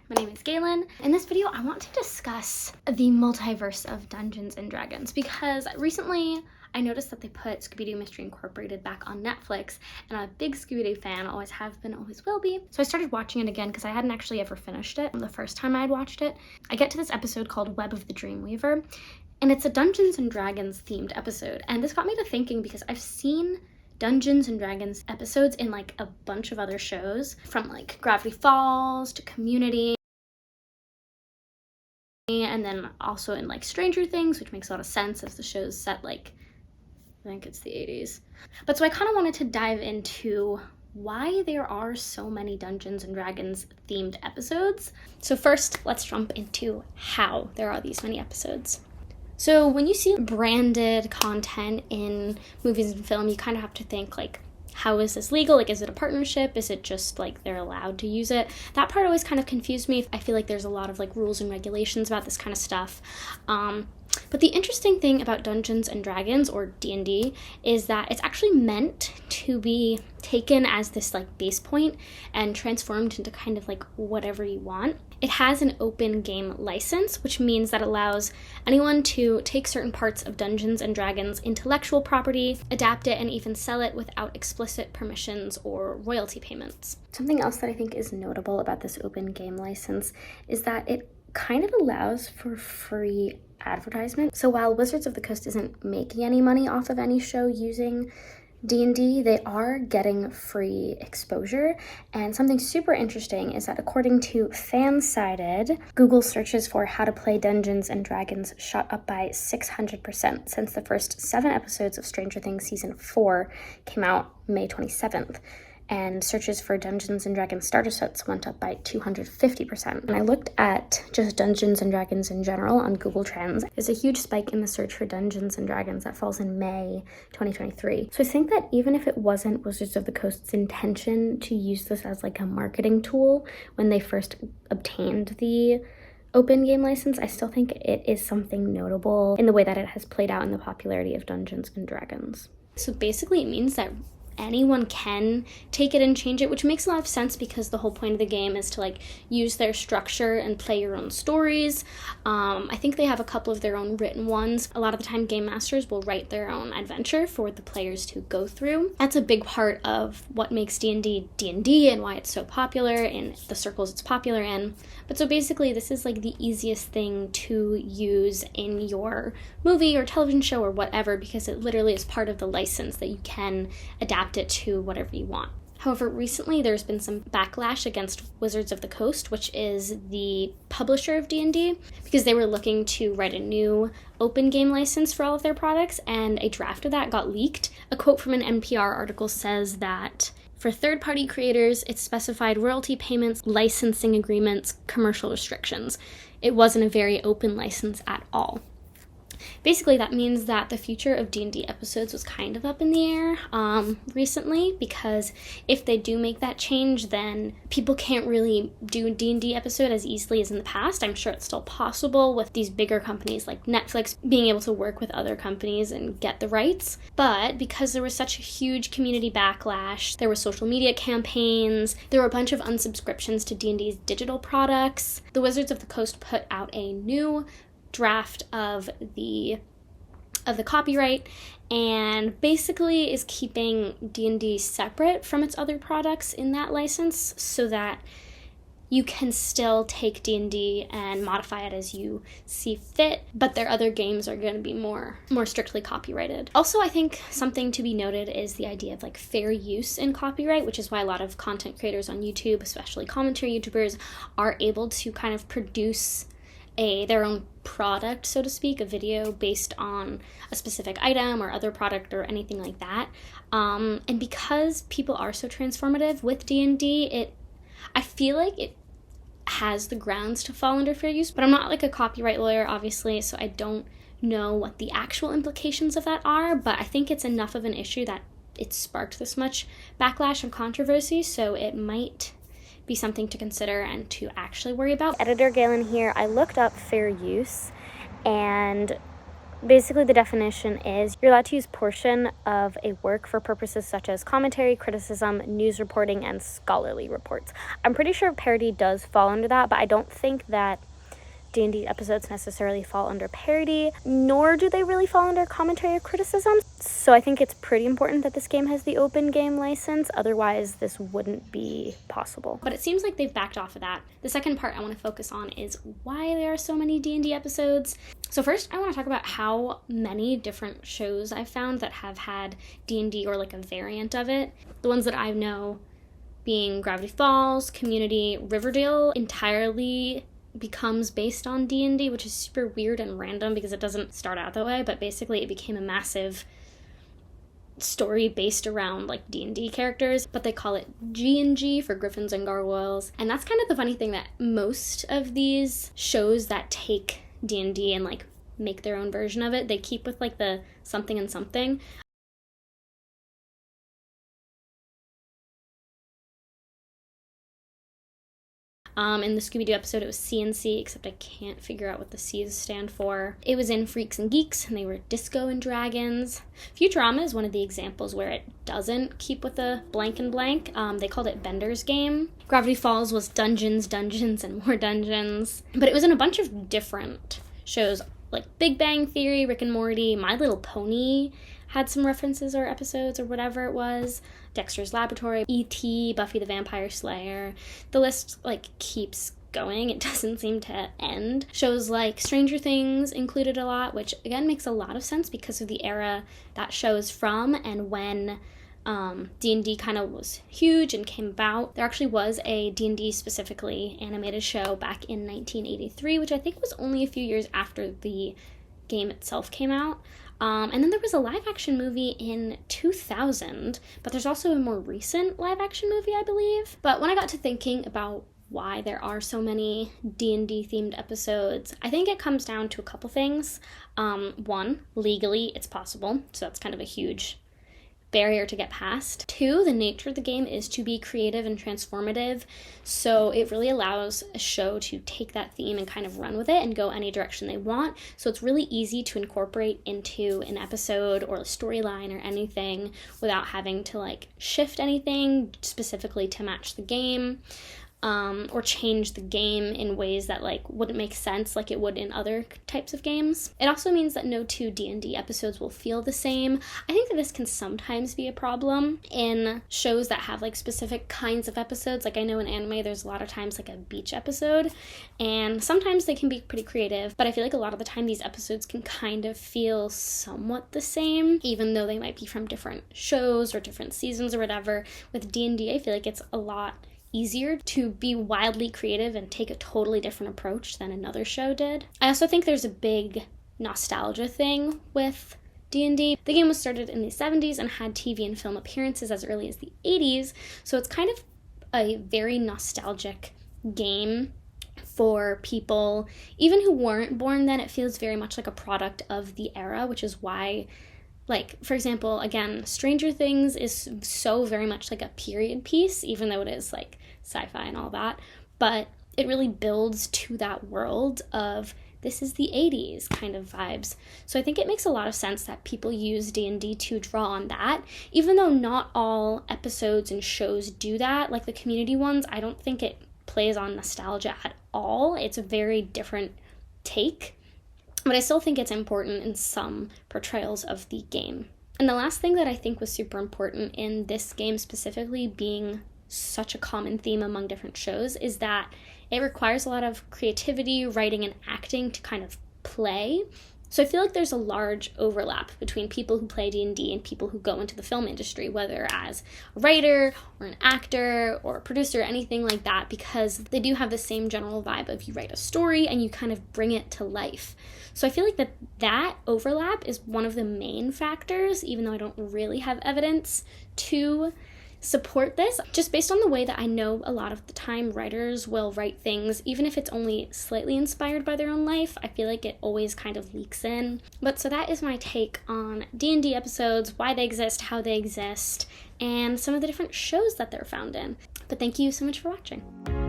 My name is Galen. In this video, I want to discuss the multiverse of Dungeons and Dragons because recently I noticed that they put Scooby-Doo Mystery Incorporated back on Netflix, and I'm a big Scooby-Doo fan, always have been, always will be. So I started watching it again because I hadn't actually ever finished it the first time I had watched it. I get to this episode called Web of the Dreamweaver, and it's a Dungeons and Dragons themed episode. And this got me to thinking because I've seen Dungeons and Dragons episodes in like a bunch of other shows, from like Gravity Falls to Community, and then also in like Stranger Things, which makes a lot of sense as the show's set like, I think it's the 80s. But so I kind of wanted to dive into why there are so many Dungeons and Dragons themed episodes. So first, let's jump into how there are these many episodes. So when you see branded content in movies and film, you kind of have to think like, how is this legal? Like, is it a partnership? Is it just like they're allowed to use it? That part always kind of confused me. I feel like there's a lot of like rules and regulations about this kind of stuff. But the interesting thing about Dungeons and Dragons, or D&D, is that it's actually meant to be taken as this like base point and transformed into kind of like whatever you want. It has an open game license, which means that allows anyone to take certain parts of Dungeons and Dragons intellectual property, adapt it, and even sell it without explicit permissions or royalty payments. Something else that I think is notable about this open game license is that it kind of allows for free advertisement. So while Wizards of the Coast isn't making any money off of any show using D&D, they are getting free exposure. And something super interesting is that according to Fansided, Google searches for how to play Dungeons and Dragons shot up by 600% since the first 7 episodes of Stranger Things season 4 came out May 27th. And searches for Dungeons and Dragons starter sets went up by 250%. And I looked at just Dungeons and Dragons in general on Google Trends. There's a huge spike in the search for Dungeons and Dragons that falls in May 2023. So I think that even if it wasn't Wizards of the Coast's intention to use this as like a marketing tool when they first obtained the open game license, I still think it is something notable in the way that it has played out in the popularity of Dungeons and Dragons. So basically it means that anyone can take it and change it, which makes a lot of sense because the whole point of the game is to like use their structure and play your own stories. I think they have a couple of their own written ones. A lot of the time game masters will write their own adventure for the players to go through. That's a big part of what makes D&D D&D and why it's so popular in the circles it's popular in. But so basically this is like the easiest thing to use in your movie or television show or whatever, because it literally is part of the license that you can adapt it to whatever you want. However, recently there's been some backlash against Wizards of the Coast, which is the publisher of D&D, because they were looking to write a new open game license for all of their products, and a draft of that got leaked. A quote from an NPR article says that for third-party creators, it specified royalty payments, licensing agreements, commercial restrictions. It wasn't a very open license at all. Basically, that means that the future of D&D episodes was kind of up in the air recently, because if they do make that change, then people can't really do a D&D episode as easily as in the past. I'm sure it's still possible with these bigger companies like Netflix being able to work with other companies and get the rights. But because there was such a huge community backlash, there were social media campaigns, there were a bunch of unsubscriptions to D&D's digital products, the Wizards of the Coast put out a new draft of the copyright, and basically is keeping D&D separate from its other products in that license so that you can still take D&D and modify it as you see fit, but their other games are going to be more strictly copyrighted. Also, I think something to be noted is the idea of like fair use in copyright, which is why a lot of content creators on YouTube, especially commentary YouTubers, are able to kind of produce their own product, so to speak, a video based on a specific item or other product or anything like that. And because people are so transformative with D&D, I feel like it has the grounds to fall under fair use, but I'm not like a copyright lawyer, obviously, so I don't know what the actual implications of that are, but I think it's enough of an issue that it sparked this much backlash and controversy, so it might be something to consider and to actually worry about. Editor Galen here. I looked up fair use, and Basically, the definition is you're allowed to use portion of a work for purposes such as commentary, criticism, news reporting, and scholarly reports. I'm pretty sure parody does fall under that, but I don't think that D&D episodes necessarily fall under parody, nor do they really fall under commentary or criticism. So I think it's pretty important that this game has the open game license, otherwise this wouldn't be possible. But it seems like they've backed off of that. The second part I want to focus on is why there are so many D&D episodes. So first, I want to talk about how many different shows I've found that have had D&D or like a variant of it. The ones that I know being Gravity Falls, Community, Riverdale entirely becomes based on D&D, which is super weird and random because it doesn't start out that way, but basically it became a massive story based around like D&D characters, but they call it G&G for Griffins and Gargoyles. And that's kind of the funny thing, that most of these shows that take D&D and like make their own version of it, they keep with like the something and something. In the Scooby-Doo episode, it was CNC, except I can't figure out what the C's stand for. It was in Freaks and Geeks, and they were Disco and Dragons. Futurama is one of the examples where it doesn't keep with the blank and blank. They called it Bender's Game. Gravity Falls was Dungeons, Dungeons, and More Dungeons. But it was in a bunch of different shows, like Big Bang Theory, Rick and Morty, My Little Pony had some references or episodes or whatever it was. Dexter's Laboratory, E.T., Buffy the Vampire Slayer. The list, like, keeps going. It doesn't seem to end. Shows like Stranger Things included a lot, which, again, makes a lot of sense because of the era that show is from and when D&D kind of was huge and came about. There actually was a D&D specifically animated show back in 1983, which I think was only a few years after the game itself came out. And then there was a live-action movie in 2000, but there's also a more recent live-action movie, I believe. But when I got to thinking about why there are so many D&D themed episodes, I think it comes down to a couple things. One, legally it's possible, so that's kind of a huge barrier to get past. Two, the nature of the game is to be creative and transformative, so it really allows a show to take that theme and kind of run with it and go any direction they want. So it's really easy to incorporate into an episode or a storyline or anything without having to like shift anything specifically to match the game. Or change the game in ways that like wouldn't make sense like it would in other types of games. It also means that no two D&D episodes will feel the same. I think that this can sometimes be a problem in shows that have like specific kinds of episodes. Like I know in anime there's a lot of times like a beach episode, and sometimes they can be pretty creative, but I feel like a lot of the time these episodes can kind of feel somewhat the same, even though they might be from different shows or different seasons or whatever. With D&D, I feel like it's a lot easier to be wildly creative and take a totally different approach than another show did. I also think there's a big nostalgia thing with D&D. The game was started in the 70s and had TV and film appearances as early as the 80s, so it's kind of a very nostalgic game for people, even who weren't born then. It feels very much like a product of the era, which is why, like, for example, again, Stranger Things is so very much like a period piece, even though it is like sci-fi and all that, but it really builds to that world of this is the 80s kind of vibes. So I think it makes a lot of sense that people use D&D to draw on that, even though not all episodes and shows do that. Like the Community ones, I don't think it plays on nostalgia at all. It's a very different take. But I still think it's important in some portrayals of the game. And the last thing that I think was super important in this game specifically, being such a common theme among different shows, is that it requires a lot of creativity, writing, and acting to kind of play. So I feel like there's a large overlap between people who play D&D and people who go into the film industry, whether as a writer or an actor or a producer, anything like that, because they do have the same general vibe of you write a story and you kind of bring it to life. So I feel like that overlap is one of the main factors, even though I don't really have evidence to support this. Just based on the way that I know a lot of the time writers will write things, even if it's only slightly inspired by their own life, I feel like it always kind of leaks in. But so that is my take on D&D episodes, why they exist, how they exist, and some of the different shows that they're found in. But thank you so much for watching.